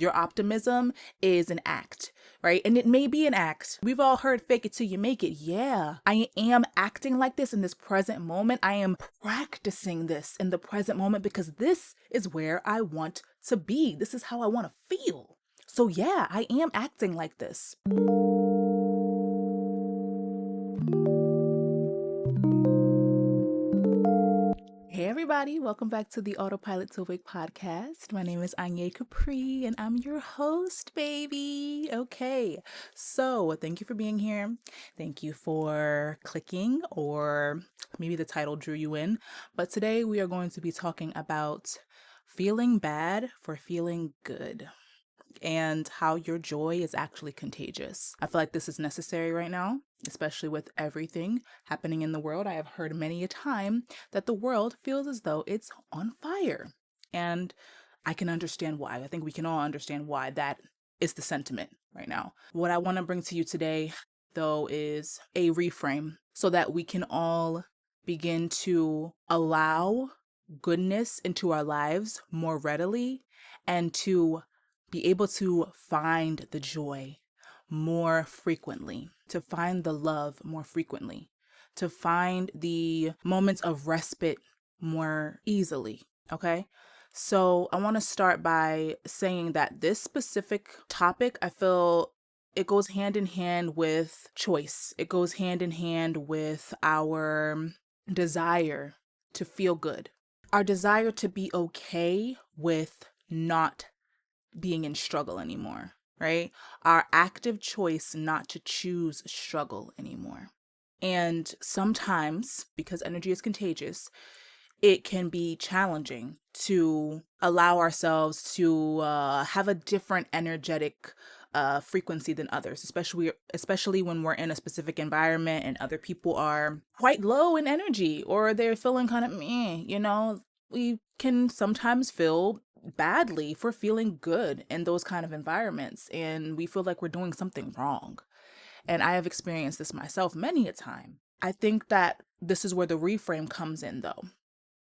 Your optimism is an act, right? And it may be an act. We've all heard fake it till you make it. Yeah, I am acting like this in this present moment. I am practicing this in the present moment because this is where I want to be. This is how I want to feel. So, yeah, I am acting like this. Hey everybody, welcome back to the Autopilot to Wake podcast. My name is Anya Capri and I'm your host, baby. Okay, so thank you for being here. Thank you for clicking, or maybe the title drew you in. But today we are going to be talking about feeling bad for feeling good and how your joy is actually contagious. I feel like this is necessary right now, especially with everything happening in the world. I have heard many a time that the world feels as though it's on fire. And I can understand why. I think we can all understand why that is the sentiment right now. What I want to bring to you today, though, is a reframe so that we can all begin to allow goodness into our lives more readily and to be able to find the joy more frequently, to find the love more frequently, to find the moments of respite more easily. Okay. So I want to start by saying that this specific topic, I feel it goes hand in hand with choice. It goes hand in hand with our desire to feel good, our desire to be okay with not being in struggle anymore, right? Our active choice not to choose struggle anymore. And sometimes, because energy is contagious, it can be challenging to allow ourselves to have a different energetic frequency than others, especially when we're in a specific environment and other people are quite low in energy or they're feeling kind of meh. We can sometimes feel badly for feeling good in those kind of environments, and we feel like we're doing something wrong. And I have experienced this myself many a time. I think that this is where the reframe comes in, though.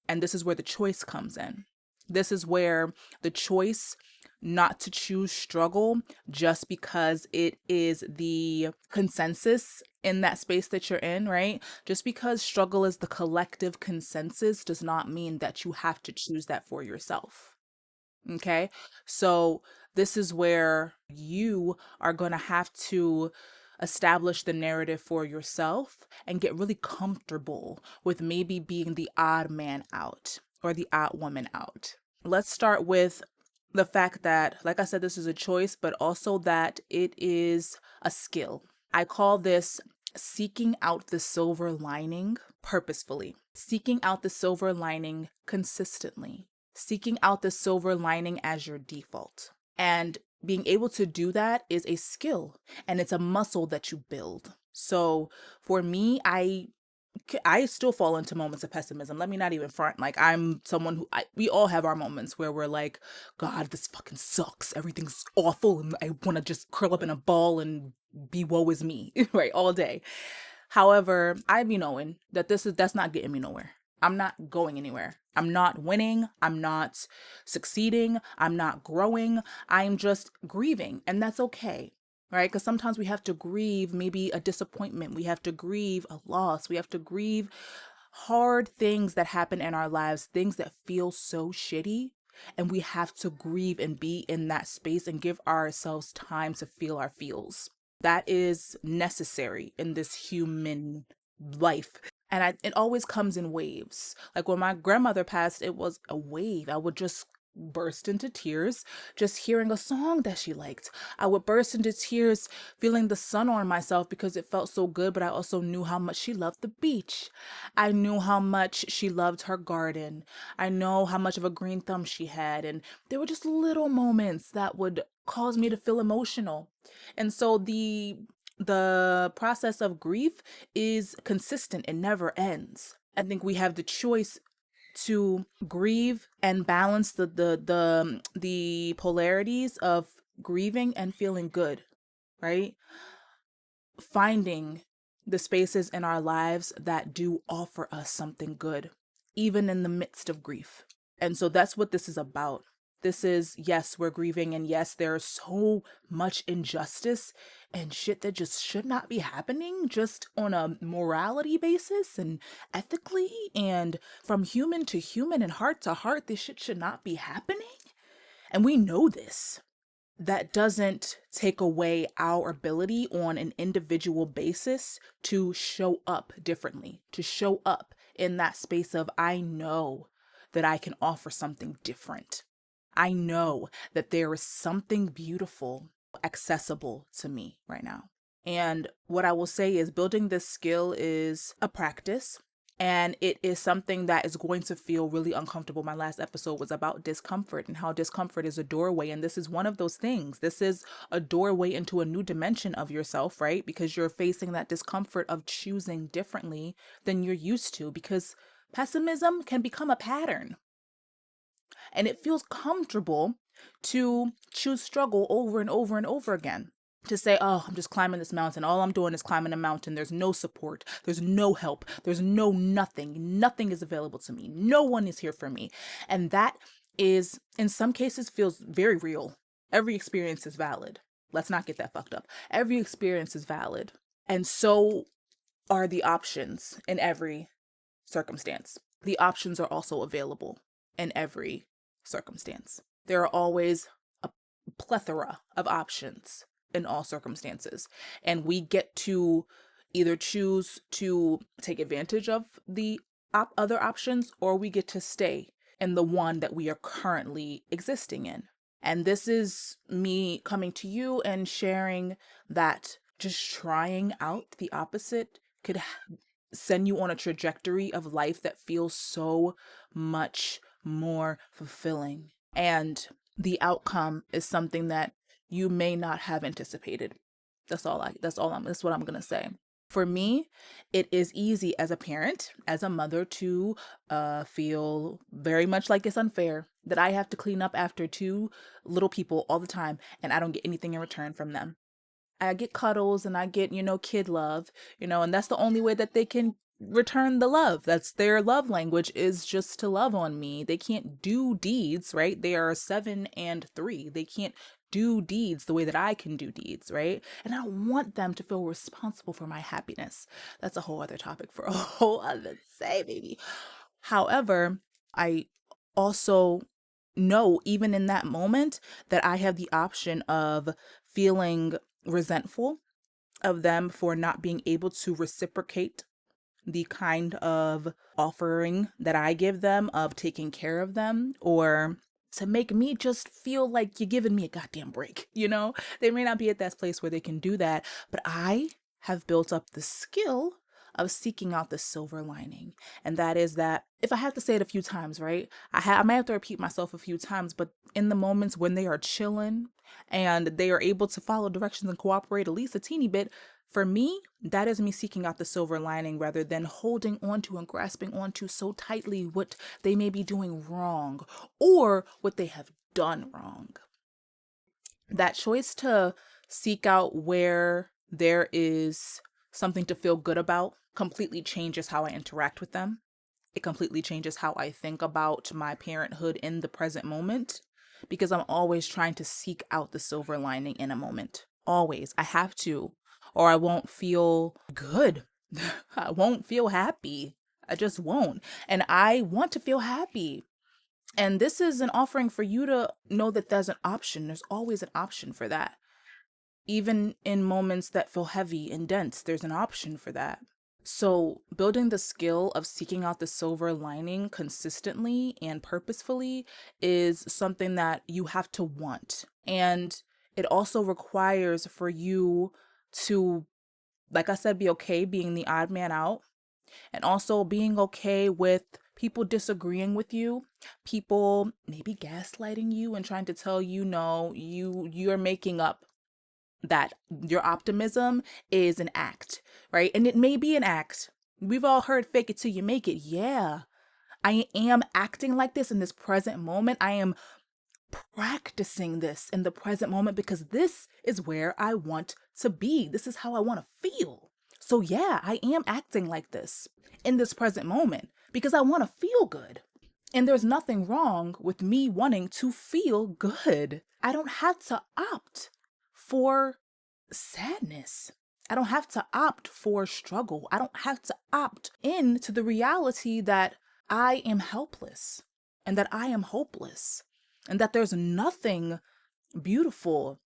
And this is where the choice comes in. This is where the choice not to choose struggle just because it is the consensus in that space that you're in, right? Just because struggle is the collective consensus does not mean that you have to choose that for yourself. Okay. So this is where you are going to have to establish the narrative for yourself and get really comfortable with maybe being the odd man out or the odd woman out. Let's start with the fact that, like I said, this is a choice, but also that it is a skill. I call this seeking out the silver lining purposefully, seeking out the silver lining consistently, seeking out the silver lining as your default. And being able to do that is a skill and it's a muscle that you build. So for me, I still fall into moments of pessimism. Let me not even front. Like, I'm someone we all have our moments where we're like, God, this fucking sucks. Everything's awful. And I want to just curl up in a ball and be woe is me, right? All day. However, I be knowing that that's not getting me nowhere. I'm not going anywhere. I'm not winning. I'm not succeeding. I'm not growing. I'm just grieving. And that's okay, right? Because sometimes we have to grieve maybe a disappointment. We have to grieve a loss. We have to grieve hard things that happen in our lives, things that feel so shitty. And we have to grieve and be in that space and give ourselves time to feel our feels. That is necessary in this human life. And it always comes in waves. Like when my grandmother passed, it was a wave. I would just burst into tears just hearing a song that she liked. I would burst into tears feeling the sun on myself because it felt so good, but I also knew how much she loved the beach. I knew how much she loved her garden. I know how much of a green thumb she had. And there were just little moments that would cause me to feel emotional. And so the process of grief is consistent. It never ends. I think we have the choice to grieve and balance the polarities of grieving and feeling good, right? Finding the spaces in our lives that do offer us something good, even in the midst of grief. And so that's what this is about. This is, yes, we're grieving, and yes, there's so much injustice and shit that just should not be happening just on a morality basis and ethically and from human to human and heart to heart. This shit should not be happening. And we know this. That doesn't take away our ability on an individual basis to show up differently, to show up in that space of, I know that I can offer something different. I know that there is something beautiful, accessible to me right now. And what I will say is building this skill is a practice. And it is something that is going to feel really uncomfortable. My last episode was about discomfort and how discomfort is a doorway. And this is one of those things. This is a doorway into a new dimension of yourself, right? Because you're facing that discomfort of choosing differently than you're used to, because pessimism can become a pattern. And it feels comfortable to choose struggle over and over and over again. To say, oh, I'm just climbing this mountain. All I'm doing is climbing a mountain. There's no support. There's no help. There's no nothing. Nothing is available to me. No one is here for me. And that is, in some cases, feels very real. Every experience is valid. Let's not get that fucked up. Every experience is valid. And so are the options in every circumstance. The options are also available in every circumstance. There are always a plethora of options in all circumstances. And we get to either choose to take advantage of the other options, or we get to stay in the one that we are currently existing in. And this is me coming to you and sharing that just trying out the opposite could send you on a trajectory of life that feels so much more fulfilling. And the outcome is something that you may not have anticipated. That's what I'm going to say. For me, it is easy as a parent, as a mother, to feel very much like it's unfair that I have to clean up after two little people all the time and I don't get anything in return from them. I get cuddles and I get, kid love, and that's the only way that they can return the love. That's their love language, is just to love on me. They can't do deeds, right? They are 7 and 3. They can't do deeds the way that I can do deeds, right? And I don't want them to feel responsible for my happiness. That's a whole other topic for a whole other day, baby. However, I also know, even in that moment, that I have the option of feeling resentful of them for not being able to reciprocate the kind of offering that I give them, of taking care of them, or to make me just feel like you're giving me a goddamn break. They may not be at that place where they can do that, but I have built up the skill of seeking out the silver lining. And that is that, if I have to say it a few times, right? I might have to repeat myself a few times, but in the moments when they are chilling and they are able to follow directions and cooperate at least a teeny bit, for me, that is me seeking out the silver lining rather than holding onto and grasping onto so tightly what they may be doing wrong or what they have done wrong. That choice to seek out where there is something to feel good about completely changes how I interact with them. It completely changes how I think about my parenthood in the present moment, because I'm always trying to seek out the silver lining in a moment. Always. I have to, or I won't feel good. I won't feel happy. I just won't. And I want to feel happy. And this is an offering for you to know that there's an option. There's always an option for that. Even in moments that feel heavy and dense, there's an option for that. So building the skill of seeking out the silver lining consistently and purposefully is something that you have to want. And it also requires for you to, like I said, be okay being the odd man out, and also being okay with people disagreeing with you, people maybe gaslighting you and trying to tell you, no, you're making up, that your optimism is an act, right? And it may be an act. We've all heard fake it till you make it. Yeah, I am acting like this in this present moment. I am practicing this in the present moment because this is where I want to be. This is how I want to feel. So yeah, I am acting like this in this present moment because I want to feel good. And there's nothing wrong with me wanting to feel good. I don't have to opt for sadness. I don't have to opt for struggle. I don't have to opt into the reality that I am helpless and that I am hopeless and that there's nothing beautiful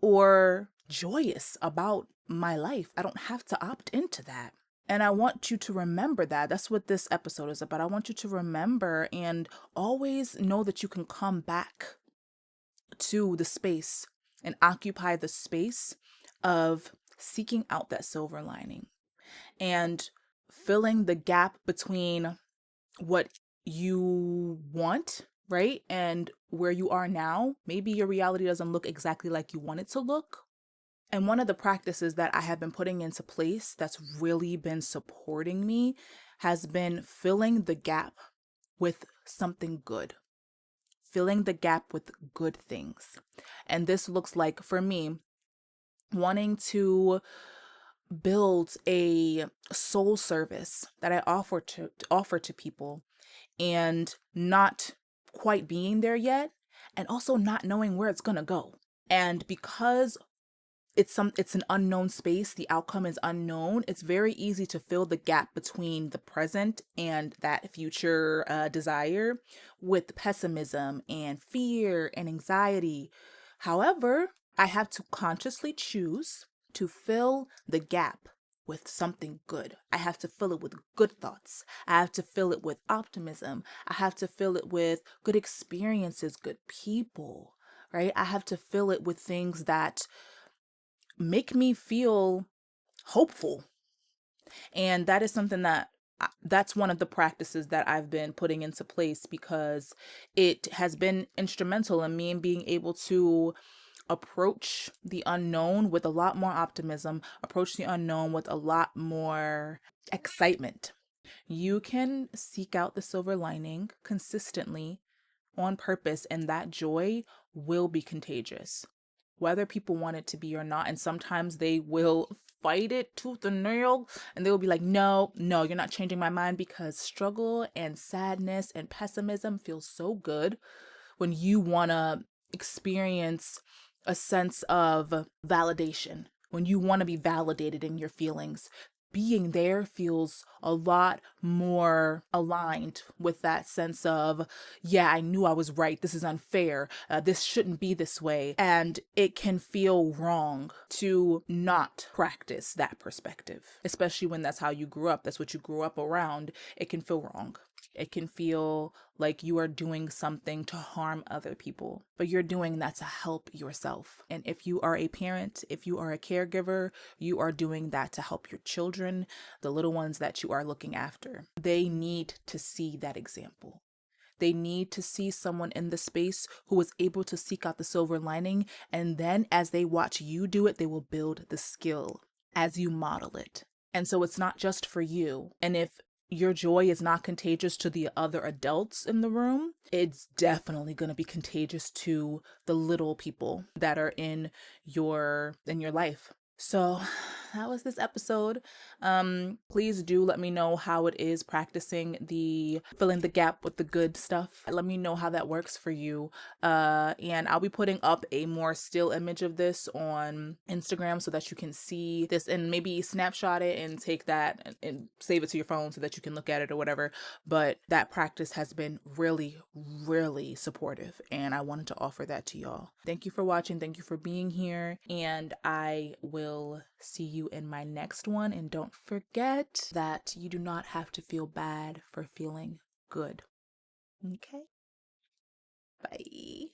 or joyous about my life. I don't have to opt into that. And I want you to remember that. That's what this episode is about. I want you to remember and always know that you can come back to the space and occupy the space of seeking out that silver lining and filling the gap between what you want, right? And where you are now. Maybe your reality doesn't look exactly like you want it to look. And one of the practices that I have been putting into place that's really been supporting me has been filling the gap with something good, filling the gap with good things. And this looks like, for me, wanting to build a soul service that I offer to people and not quite being there yet, and also not knowing where it's going to go. And because it's an unknown space, the outcome is unknown, it's very easy to fill the gap between the present and that future desire with pessimism and fear and anxiety. However, I have to consciously choose to fill the gap with something good. I have to fill it with good thoughts. I have to fill it with optimism. I have to fill it with good experiences, good people, right? I have to fill it with things that make me feel hopeful. And that is something that's one of the practices that I've been putting into place because it has been instrumental in me being able to approach the unknown with a lot more optimism, approach the unknown with a lot more excitement. You can seek out the silver lining consistently on purpose, and that joy will be contagious, whether people want it to be or not. And sometimes they will fight it tooth and nail, and they will be like, no, you're not changing my mind, because struggle and sadness and pessimism feels so good when you want to experience a sense of validation, when you want to be validated in your feelings. Being there feels a lot more aligned with that sense of, yeah, I knew I was right. This is unfair. This shouldn't be this way. And it can feel wrong to not practice that perspective, especially when that's how you grew up. That's what you grew up around. It can feel wrong. It can feel like you are doing something to harm other people, but you're doing that to help yourself. And if you are a parent, if you are a caregiver, you are doing that to help your children, the little ones that you are looking after. They need to see that example. They need to see someone in the space who is able to seek out the silver lining. And then as they watch you do it, they will build the skill as you model it. And so it's not just for you. And if your joy is not contagious to the other adults in the room, it's definitely going to be contagious to the little people that are in your life. So that was this episode. Please do let me know how it is practicing the filling the gap with the good stuff. Let me know how that works for you. And I'll be putting up a more still image of this on Instagram so that you can see this and maybe snapshot it and take that and save it to your phone so that you can look at it or whatever. But that practice has been really, really supportive, and I wanted to offer that to y'all. Thank you for watching. Thank you for being here, and I will see you in my next one. And don't forget that you do not have to feel bad for feeling good. Okay? Bye.